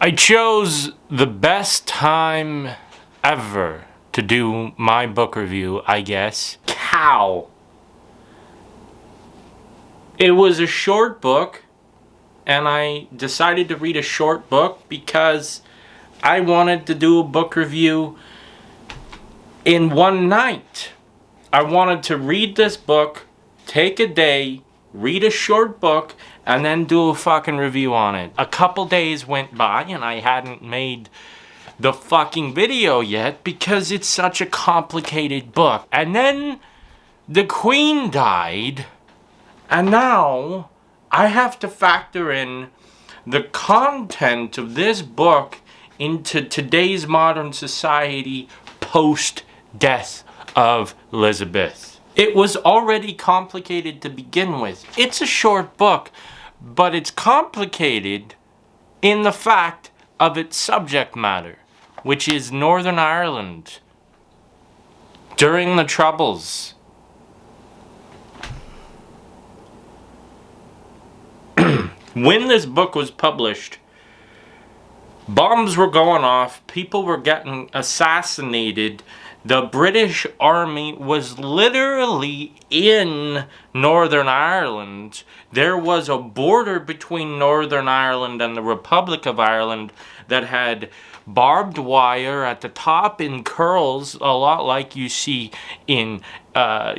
I chose the best time ever to do my book review, I guess. Cow. It was a short book, and I decided to read a short book because I wanted to do a book review in one night. I wanted to read this book, take a day, read a short book, and then do a fucking review on it. A couple days went by and I hadn't made the fucking video yet because it's such a complicated book. And then the Queen died, and now I have to factor in the content of this book into today's modern society post-death of Elizabeth. It was already complicated to begin with. It's a short book, but it's complicated in the fact of its subject matter, which is Northern Ireland during the Troubles. When this book was published, bombs were going off, people were getting assassinated. The British Army was literally in Northern Ireland. There was a border between Northern Ireland and the Republic of Ireland that had barbed wire at the top in curls, a lot like you see in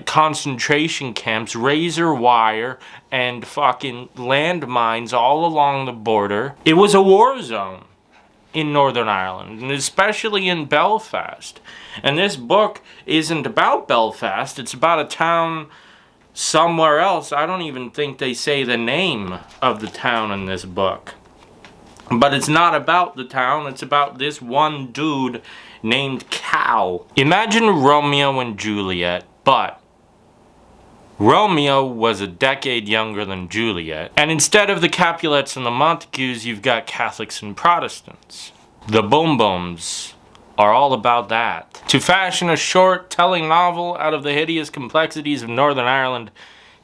concentration camps, razor wire and fucking landmines all along the border. It was a war zone in Northern Ireland, and especially in Belfast. And this book isn't about Belfast, it's about a town somewhere else. I don't even think they say the name of the town in this book. But it's not about the town, it's about this one dude named Cal. Imagine Romeo and Juliet, but Romeo was a decade younger than Juliet, and instead of the Capulets and the Montagues, you've got Catholics and Protestants. The Boom Booms are all about that. To fashion a short, telling novel out of the hideous complexities of Northern Ireland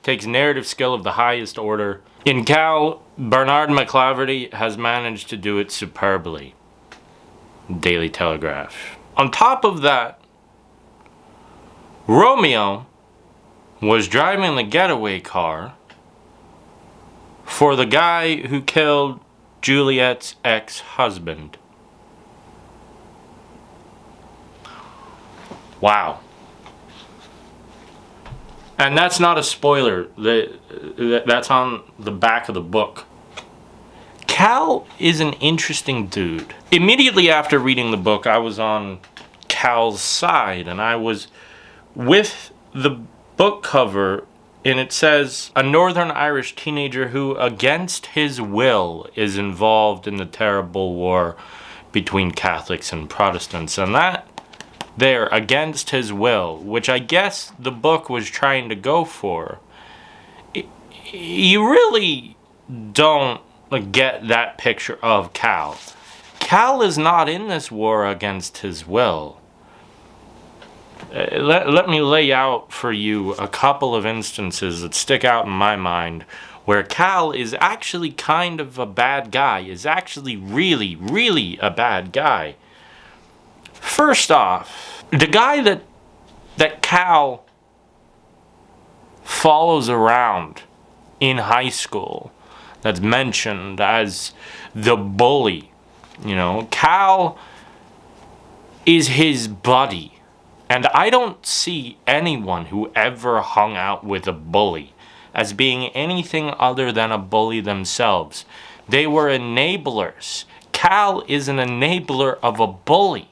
takes narrative skill of the highest order. In Cal, Bernard MacLaverty has managed to do it superbly. Daily Telegraph. On top of that, Romeo was driving the getaway car for the guy who killed Juliet's ex-husband. Wow. And that's not a spoiler. That's on the back of the book. Cal is an interesting dude. Immediately after reading the book, I was on Cal's side, and I was with the book cover, and it says, a Northern Irish teenager who, against his will, is involved in the terrible war between Catholics and Protestants. And that there, against his will, which I guess the book was trying to go for, you really don't get that picture of Cal. Cal is not in this war against his will. Let me lay out for you a couple of instances that stick out in my mind where Cal is actually kind of a bad guy, is actually really, really a bad guy. First off, the guy that Cal follows around in high school, that's mentioned as the bully, Cal is his buddy. And I don't see anyone who ever hung out with a bully as being anything other than a bully themselves. They were enablers. Cal is an enabler of a bully.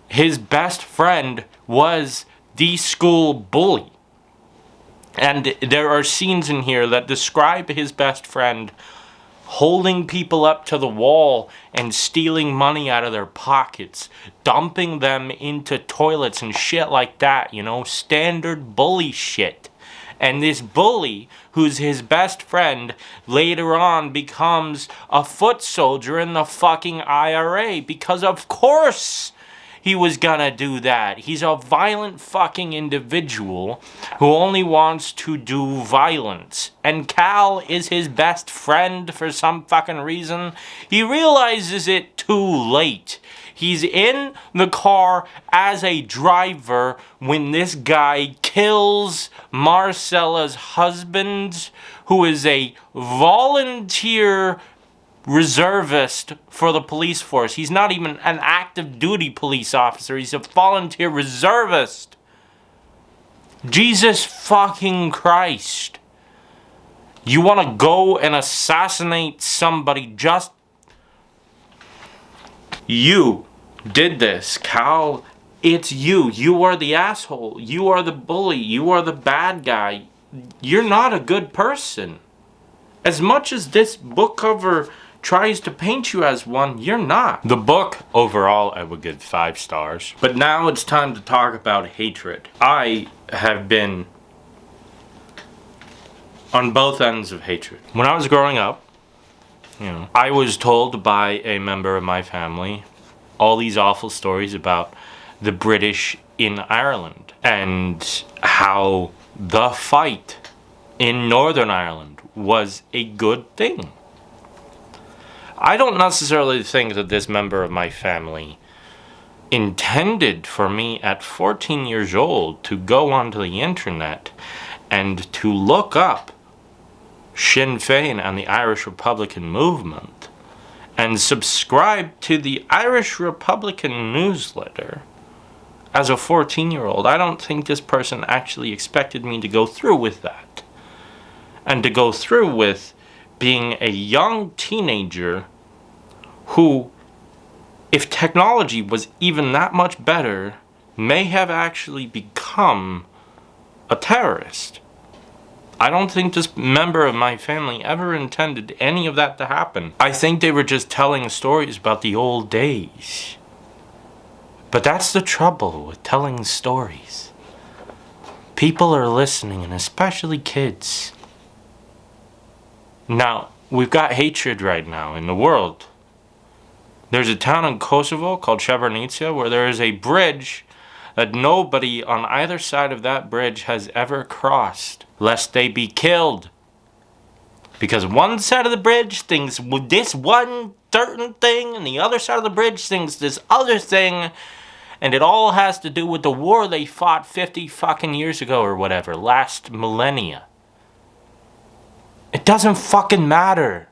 His best friend was the school bully. And there are scenes in here that describe his best friend holding people up to the wall and stealing money out of their pockets, dumping them into toilets and shit like that, standard bully shit. And this bully, who's his best friend, later on becomes a foot soldier in the fucking IRA, because of course he was gonna do that. He's a violent fucking individual who only wants to do violence. And Cal is his best friend for some fucking reason. He realizes it too late. He's in the car as a driver when this guy kills Marcella's husband, who is a volunteer reservist for the police force. He's not even an active duty police officer. He's a volunteer reservist. Jesus fucking Christ. You want to go and assassinate somebody just... You did this, Cal. It's you. You are the asshole. You are the bully. You are the bad guy. You're not a good person. As much as this book cover tries to paint you as one, you're not. The book, overall, I would give 5 stars. But now it's time to talk about hatred. I have been on both ends of hatred. When I was growing up, I was told by a member of my family all these awful stories about the British in Ireland and how the fight in Northern Ireland was a good thing. I don't necessarily think that this member of my family intended for me at 14 years old to go onto the internet and to look up Sinn Féin and the Irish Republican movement and subscribe to the Irish Republican newsletter as a 14-year-old. I don't think this person actually expected me to go through with that. And to go through with being a young teenager who, if technology was even that much better, may have actually become a terrorist. I don't think this member of my family ever intended any of that to happen. I think they were just telling stories about the old days. But that's the trouble with telling stories. People are listening, and especially kids. Now, we've got hatred right now in the world. There's a town in Kosovo called Srebrenica where there is a bridge that nobody on either side of that bridge has ever crossed, lest they be killed. Because one side of the bridge thinks this one certain thing, and the other side of the bridge thinks this other thing, and it all has to do with the war they fought 50 fucking years ago or whatever, last millennia. It doesn't fucking matter.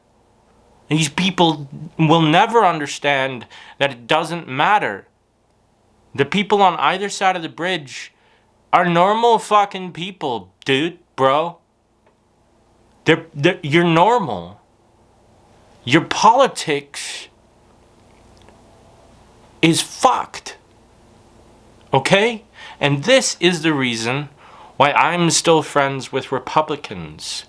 These people will never understand that it doesn't matter. The people on either side of the bridge are normal fucking people, dude, bro. You're normal. Your politics is fucked. Okay? And this is the reason why I'm still friends with Republicans.